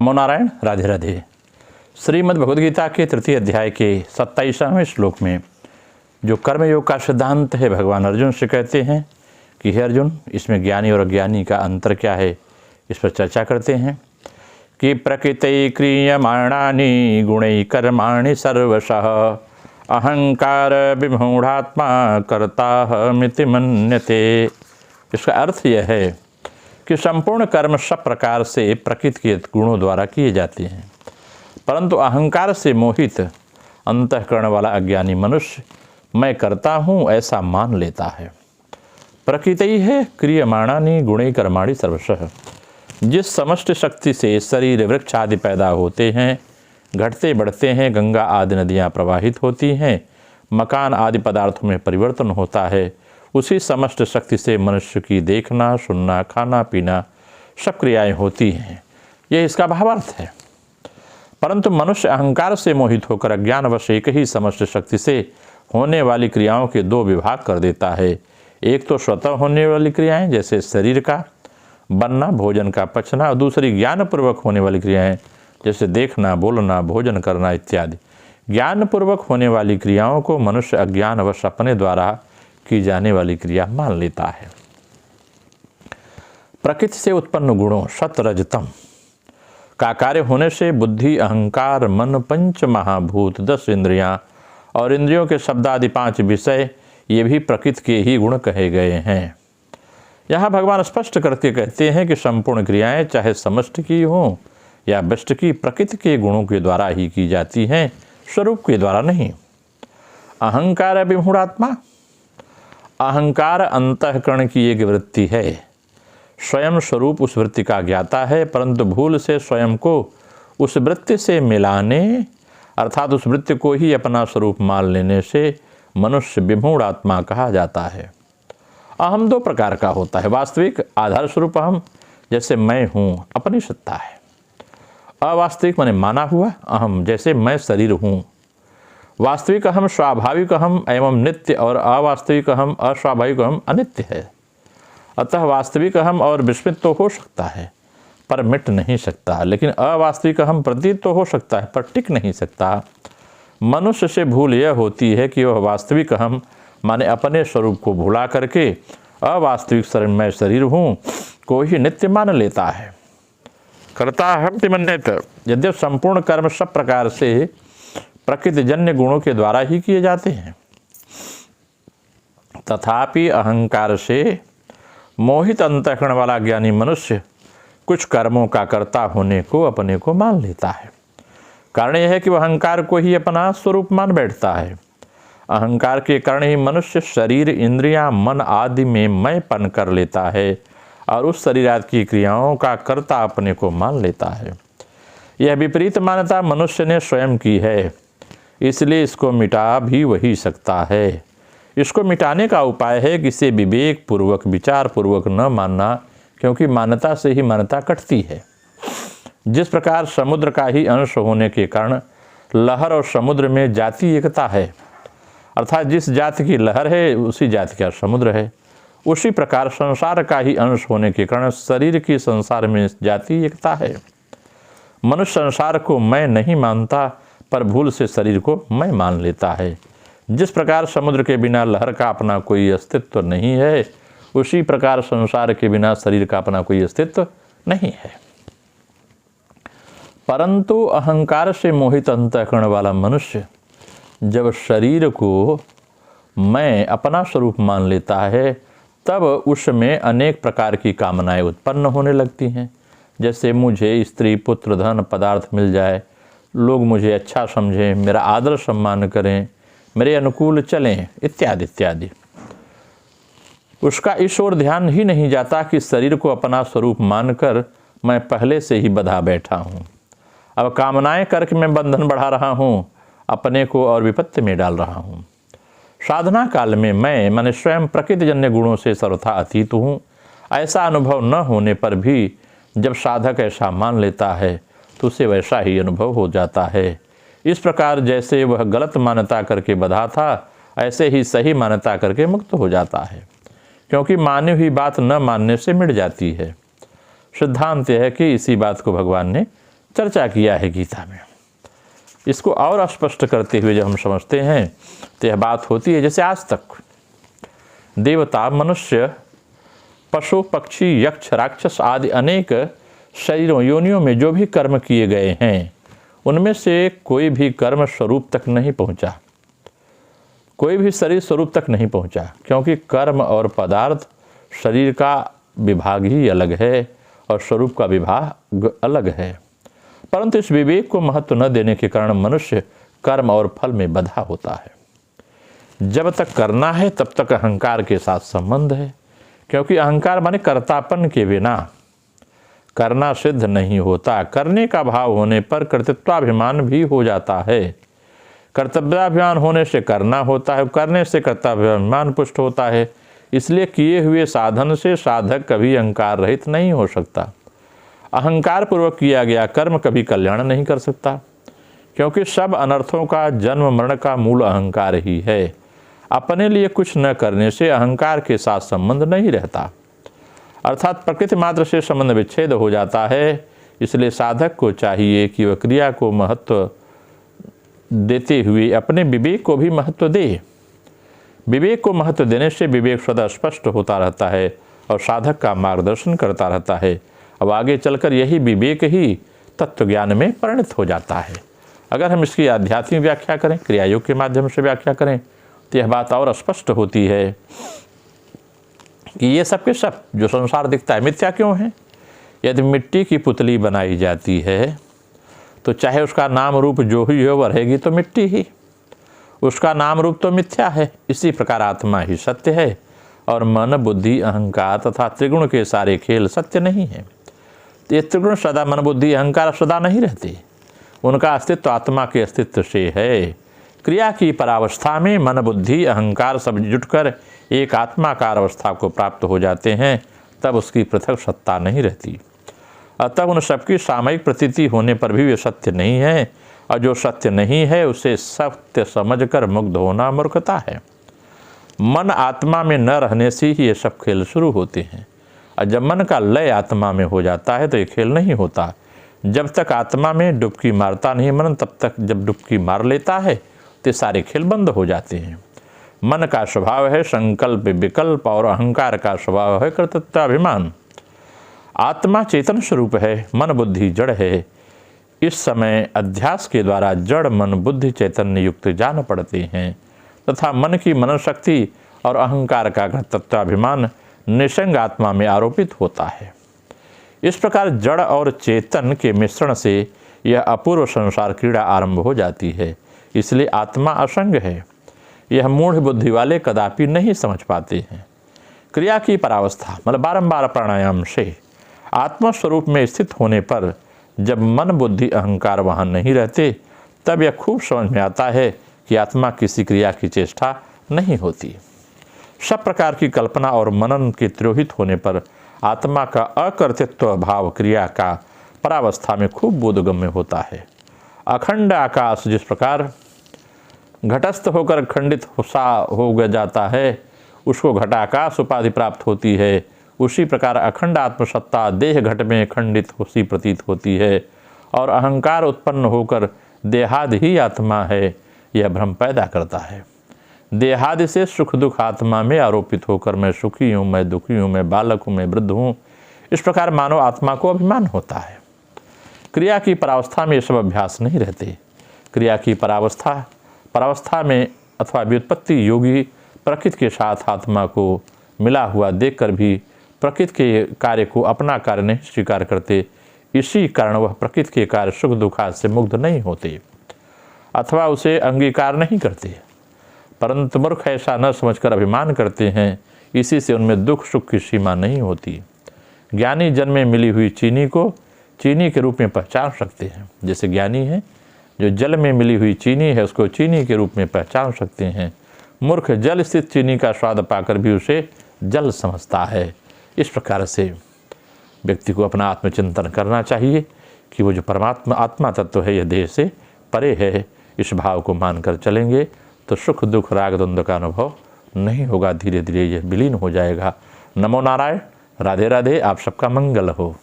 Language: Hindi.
नमो नारायण, राधे राधे। श्रीमद् भगवद गीता के तृतीय अध्याय के 27वें श्लोक में जो कर्मयोग का सिद्धांत है, भगवान अर्जुन से कहते हैं कि हे अर्जुन, इसमें ज्ञानी और अज्ञानी का अंतर क्या है, इस पर चर्चा करते हैं कि प्रकृति क्रियमाणानि गुणै कर्माणि सर्वशः अहंकार विमूढ़ात्मा कर्ताहमिति मन्यते। इसका अर्थ यह है कि संपूर्ण कर्म सब प्रकार से प्रकृति के गुणों द्वारा किए जाते हैं, परंतु अहंकार से मोहित अंतःकरण वाला अज्ञानी मनुष्य मैं करता हूँ ऐसा मान लेता है। प्रकृति है क्रियमाणानि गुणे कर्माणि सर्वशः। जिस समष्टि शक्ति से शरीर वृक्ष आदि पैदा होते हैं, घटते बढ़ते हैं, गंगा आदि नदियाँ प्रवाहित होती हैं, मकान आदि पदार्थों में परिवर्तन होता है, उसी समस्त शक्ति से मनुष्य की देखना, सुनना, खाना पीना सब क्रियाएं होती हैं। यह इसका भावार्थ है। परंतु मनुष्य अहंकार से मोहित होकर अज्ञानवश एक ही समस्त शक्ति से होने वाली क्रियाओं के दो विभाग कर देता है। एक तो स्वतः होने वाली क्रियाएं जैसे शरीर का बनना, भोजन का पचना, और दूसरी ज्ञानपूर्वक होने वाली क्रियाएं जैसे देखना, बोलना, भोजन करना इत्यादि। ज्ञानपूर्वक होने वाली क्रियाओं को मनुष्य अज्ञानवश अपने द्वारा की जाने वाली क्रिया मान लेता है। प्रकृति से उत्पन्न गुणों सत रजतम का कार्य होने से बुद्धि, अहंकार, मन, पंच महाभूत, 10 इंद्रियां और इंद्रियों के शब्द आदि 5 विषय ये भी प्रकृति के ही गुण कहे गए हैं। यहाँ भगवान स्पष्ट करके कहते हैं कि संपूर्ण क्रियाएं चाहे समष्टि की हों या व्यष्टि की, प्रकृति के गुणों के द्वारा ही की जाती हैं, स्वरूप के द्वारा नहीं। अहंकार विमूढ़ात्मा, अहंकार अंतःकरण की एक वृत्ति है। स्वयं स्वरूप उस वृत्ति का ज्ञाता है, परंतु भूल से स्वयं को उस वृत्ति से मिलाने अर्थात उस वृत्ति को ही अपना स्वरूप मान लेने से मनुष्य विमूढ़ आत्मा कहा जाता है। अहम 2 प्रकार का होता है। वास्तविक आधार स्वरूप अहम जैसे मैं हूँ, अपनी सत्ता है। अवास्तविक माने माना हुआ अहम जैसे मैं शरीर हूँ। वास्तविक अहम स्वाभाविक अहम एवं नित्य और अवास्तविक अहम अस्वाभाविक अहम अनित्य है। अतः वास्तविक अहम और विस्मृत तो हो सकता है पर मिट नहीं सकता, लेकिन अवास्तविक अहम प्रतीत तो हो सकता है पर टिक नहीं सकता। मनुष्य से भूल यह होती है कि वह वास्तविक अहम माने अपने स्वरूप को भुला करके अवास्तविक मैं शरीर हूँ को ही नित्य मान लेता है। कर्ता हम मन्यत। यद्यप संपूर्ण कर्म सब प्रकार से प्रकृतिजन्य गुणों के द्वारा ही किए जाते हैं, तथापि अहंकार से मोहित अंतःकरण वाला ज्ञानी मनुष्य कुछ कर्मों का कर्ता होने को अपने को मान लेता है। कारण यह है कि वह अहंकार को ही अपना स्वरूप मान बैठता है। अहंकार के कारण ही मनुष्य शरीर, इंद्रियां, मन आदि में मैंपन कर लेता है और उस शरीर आदि की क्रियाओं का कर्ता अपने को मान लेता है। यह विपरीत मान्यता मनुष्य ने स्वयं की है, इसलिए इसको मिटा भी वही सकता है। इसको मिटाने का उपाय है कि इसे विवेक पूर्वक, विचार पूर्वक न मानना, क्योंकि मान्यता से ही मान्यता कटती है। जिस प्रकार समुद्र का ही अंश होने के कारण लहर और समुद्र में जाति एकता है, अर्थात जिस जाति की लहर है उसी जाति का समुद्र है, उसी प्रकार संसार का ही अंश होने के कारण शरीर की संसार में जाति एकता है। मनुष्य संसार को मैं नहीं मानता पर भूल से शरीर को मैं मान लेता है। जिस प्रकार समुद्र के बिना लहर का अपना कोई अस्तित्व नहीं है, उसी प्रकार संसार के बिना शरीर का अपना कोई अस्तित्व नहीं है। परंतु अहंकार से मोहित अंतःकरण वाला मनुष्य जब शरीर को मैं अपना स्वरूप मान लेता है, तब उसमें अनेक प्रकार की कामनाएं उत्पन्न होने लगती हैं। जैसे मुझे स्त्री, पुत्र, धन, पदार्थ मिल जाए, लोग मुझे अच्छा समझें, मेरा आदर सम्मान करें, मेरे अनुकूल चलें, इत्यादि इत्यादि। उसका इस ओर ध्यान ही नहीं जाता कि शरीर को अपना स्वरूप मानकर मैं पहले से ही बंधा बैठा हूँ। अब कामनाएं करके मैं बंधन बढ़ा रहा हूँ, अपने को और विपत्ति में डाल रहा हूँ। साधना काल में मैं माने स्वयं प्रकृतिजन्य गुणों से सर्वथा अतीत हूँ, ऐसा अनुभव न होने पर भी जब साधक ऐसा मान लेता है तो उसे वैसा ही अनुभव हो जाता है। इस प्रकार जैसे वह गलत मान्यता करके बंधा था, ऐसे ही सही मान्यता करके मुक्त हो जाता है, क्योंकि मानी हुई बात न मानने से मिट जाती है। सिद्धांत यह है कि इसी बात को भगवान ने चर्चा किया है गीता में। इसको और स्पष्ट करते हुए जब हम समझते हैं तो यह बात होती है, जैसे आज तक देवता, मनुष्य, पशु, पक्षी, यक्ष, राक्षस आदि अनेक शरीरों, योनियों में जो भी कर्म किए गए हैं, उनमें से कोई भी कर्म स्वरूप तक नहीं पहुंचा, कोई भी शरीर स्वरूप तक नहीं पहुंचा, क्योंकि कर्म और पदार्थ शरीर का विभाग ही अलग है और स्वरूप का विभाग अलग है। परंतु इस विवेक को महत्व न देने के कारण मनुष्य कर्म और फल में बंधा होता है। जब तक करना है तब तक अहंकार के साथ संबंध है, क्योंकि अहंकार माने कर्तापन के बिना करना सिद्ध नहीं होता। करने का भाव होने पर कर्तृत्वाभिमान भी हो जाता है, कर्तव्याभिमान होने से करना होता है, करने से कर्तव्याभिमान पुष्ट होता है। इसलिए किए हुए साधन से साधक कभी अहंकार रहित नहीं हो सकता। अहंकार पूर्वक किया गया कर्म कभी कल्याण नहीं कर सकता, क्योंकि सब अनर्थों का जन्म मरण का मूल अहंकार ही है। अपने लिए कुछ न करने से अहंकार के साथ संबंध नहीं रहता, अर्थात प्रकृति मात्र से संबंध विच्छेद हो जाता है। इसलिए साधक को चाहिए कि वह क्रिया को महत्व देते हुए अपने विवेक को भी महत्व दे। विवेक को महत्व देने से विवेक सदा स्पष्ट होता रहता है और साधक का मार्गदर्शन करता रहता है। अब आगे चलकर यही विवेक ही तत्व ज्ञान में परिणत हो जाता है। अगर हम इसकी आध्यात्मिक व्याख्या करें, क्रियायोग के माध्यम से व्याख्या करें, तो यह बात और स्पष्ट होती है कि ये सब के सब जो संसार दिखता है मिथ्या क्यों है। यदि मिट्टी की पुतली बनाई जाती है तो चाहे उसका नाम रूप जो ही हो, वह रहेगी तो मिट्टी ही, उसका नाम रूप तो मिथ्या है। इसी प्रकार आत्मा ही सत्य है और मन, बुद्धि, अहंकार तथा त्रिगुण के सारे खेल सत्य नहीं है। ये त्रिगुण सदा, मन, बुद्धि, अहंकार सदा नहीं रहते, उनका अस्तित्व आत्मा के अस्तित्व से है। क्रिया की परावस्था में मन, बुद्धि, अहंकार सब जुटकर एक आत्माकार अवस्था को प्राप्त हो जाते हैं, तब उसकी पृथक सत्ता नहीं रहती। अतः उन सबकी सामयिक प्रतीति होने पर भी वे सत्य नहीं है, और जो सत्य नहीं है उसे सत्य समझकर मुग्ध होना मूर्खता है। मन आत्मा में न रहने से ही ये सब खेल शुरू होते हैं, और जब मन का लय आत्मा में हो जाता है तो ये खेल नहीं होता। जब तक आत्मा में डुबकी मारता नहीं मन, तब तक जब डुबकी मार लेता है तो सारे खेल बंद हो जाते हैं। मन का स्वभाव है संकल्प विकल्प और अहंकार का स्वभाव है कर्तृत्वाभिमान। आत्मा चेतन स्वरूप है, मन बुद्धि जड़ है। इस समय अध्यास के द्वारा जड़ मन बुद्धि चैतन्य युक्त जान पड़ते हैं तथा मन की मनोशक्ति और अहंकार का कर्तृत्वाभिमान निसंग आत्मा में आरोपित होता है। इस प्रकार जड़ और चेतन के मिश्रण से यह अपूर्व संसार क्रीड़ा आरंभ हो जाती है। इसलिए आत्मा असंग है, यह मूढ़ बुद्धि वाले कदापि नहीं समझ पाते हैं। क्रिया की परावस्था मतलब बारंबार प्राणायाम से आत्मा स्वरूप में स्थित होने पर जब मन बुद्धि अहंकार वहाँ नहीं रहते, तब यह खूब समझ में आता है कि आत्मा किसी क्रिया की चेष्टा नहीं होती। सब प्रकार की कल्पना और मनन के तिरोहित होने पर आत्मा का अकर्तृत्व भाव क्रिया का परावस्था में खूब बोधगम्य होता है। अखंड आकाश जिस प्रकार घटस्थ होकर खंडित हो जाता है, उसको घटाकाश उपाधि प्राप्त होती है, उसी प्रकार अखंड आत्मसत्ता देह घट में खंडित सी प्रतीत होती है और अहंकार उत्पन्न होकर देहादि ही आत्मा है, यह भ्रम पैदा करता है। देहादि से सुख दुख आत्मा में आरोपित होकर मैं सुखी हूँ, मैं दुखी हूँ, मैं बालक हूँ, मैं वृद्ध हूँ, इस प्रकार मानव आत्मा को अभिमान होता है। क्रिया की परावस्था में ये सब अभ्यास नहीं रहते। क्रिया की परावस्था में अथवा व्युत्पत्ति योगी प्रकृति के साथ आत्मा को मिला हुआ देखकर भी प्रकृति के कार्य को अपना कार्य नहीं स्वीकार करते। इसी कारण वह प्रकृति के कार्य सुख दुखाद से मुग्ध नहीं होते अथवा उसे अंगीकार नहीं करते, परंतु मूर्ख ऐसा न समझकर अभिमान करते हैं। इसी से उनमें दुख सुख की सीमा नहीं होती। ज्ञानी जन में मिली हुई चीनी को चीनी के रूप में पहचान सकते हैं। जैसे ज्ञानी है जो जल में मिली हुई चीनी है उसको चीनी के रूप में पहचान सकते हैं। मूर्ख जल स्थित चीनी का स्वाद पाकर भी उसे जल समझता है। इस प्रकार से व्यक्ति को अपना आत्मचिंतन करना चाहिए कि वो जो परमात्मा आत्मा तत्व है यह देह से परे है। इस भाव को मानकर चलेंगे तो सुख दुख राग द्वंद्व का अनुभव नहीं होगा, धीरे धीरे यह विलीन हो जाएगा। नमो नारायण, राधे राधे, आप सबका मंगल हो।